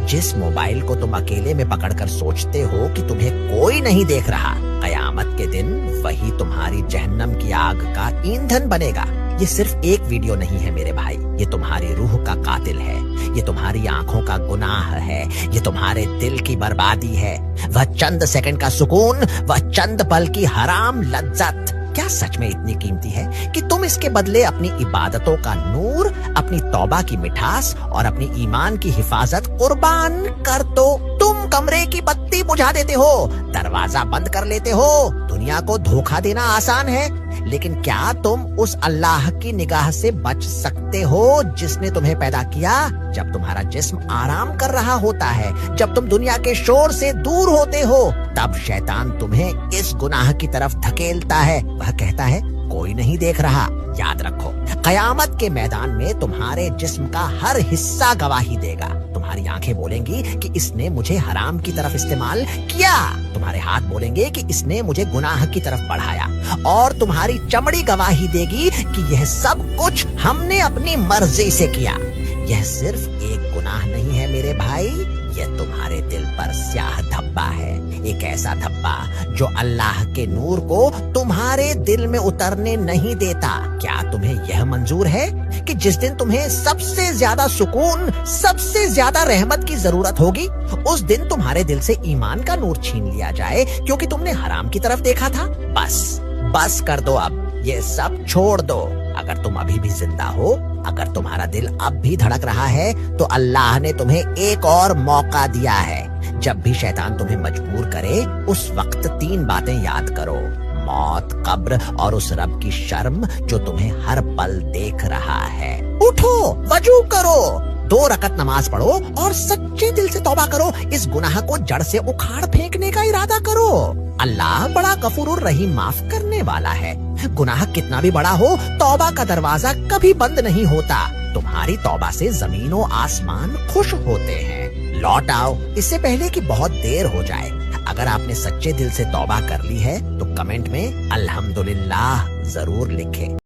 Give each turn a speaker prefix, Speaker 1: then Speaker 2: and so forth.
Speaker 1: जिस मोबाइल को तुम अकेले में पकड़कर सोचते हो कि तुम्हें कोई नहीं देख रहा, कयामत के दिन वही तुम्हारी जहन्नम की आग का ईंधन बनेगा। ये सिर्फ एक वीडियो नहीं है मेरे भाई, ये तुम्हारी रूह का कातिल है, ये तुम्हारी आंखों का गुनाह है, ये तुम्हारे दिल की बर्बादी है। वह चंद सेकंड का सुकून, वह चंद पल की हराम लज्जत क्या सच में इतनी कीमती है कि तुम इसके बदले अपनी इबादतों का नूर, अपनी तौबा की मिठास और अपनी ईमान की हिफाजत कुर्बान कर दो। तुम कमरे की बत्ती बुझा देते हो, दरवाजा बंद कर लेते हो। दुनिया को धोखा देना आसान है, लेकिन क्या तुम उस अल्लाह की निगाह से बच सकते हो जिसने तुम्हें पैदा किया? जब तुम्हारा जिस्म आराम कर रहा होता है, जब तुम दुनिया के शोर से दूर होते हो, तब शैतान तुम्हें इस गुनाह की तरफ धकेलता है। वह कहता है कोई नहीं देख रहा। याद रखो, कयामत के मैदान में तुम्हारे जिस्म का हर हिस्सा गवाही देगा। तुम्हारी आंखें बोलेंगी कि इसने मुझे हराम की तरफ इस्तेमाल किया, तुम्हारे हाथ बोलेंगे कि इसने मुझे गुनाह की तरफ बढ़ाया, और तुम्हारी चमड़ी गवाही देगी कि यह सब कुछ हमने अपनी मर्जी से किया। यह सिर्फ एक गुनाह नहीं है मेरे भाई, यह तुम्हारे दिल पर स्याह धब्बा है, एक ऐसा धब्बा जो अल्लाह के नूर को तुम्हारे दिल में उतरने नहीं देता। क्या तुम्हें यह मंजूर है कि जिस दिन तुम्हें सबसे ज्यादा सुकून, सबसे ज्यादा रहमत की जरूरत होगी, उस दिन तुम्हारे दिल से ईमान का नूर छीन लिया जाए क्योंकि तुमने हराम की तरफ देखा था? बस कर दो, अब ये सब छोड़ दो। अगर तुम अभी भी जिंदा हो, अगर तुम्हारा दिल अब भी धड़क रहा है, तो अल्लाह ने तुम्हें एक और मौका दिया है। जब भी शैतान तुम्हें मजबूर करे, उस वक्त 3 बातें याद करो: मौत, कब्र और उस रब की शर्म जो तुम्हें हर पल देख रहा है। उठो, वजू करो, 2 रकत नमाज पढ़ो और सच्चे दिल से तौबा करो। इस गुनाह को जड़ से उखाड़ फेंकने का इरादा करो। अल्लाह बड़ा गफूरुर रहीम, माफ करने वाला है। गुनाह कितना भी बड़ा हो, तौबा का दरवाजा कभी बंद नहीं होता। तुम्हारी तौबा से जमीन और आसमान खुश होते हैं। लौट आओ इससे पहले कि बहुत देर हो जाए। अगर आपने सच्चे दिल से तौबा कर ली है तो कमेंट में अल्हम्दुलिल्लाह जरूर लिखें।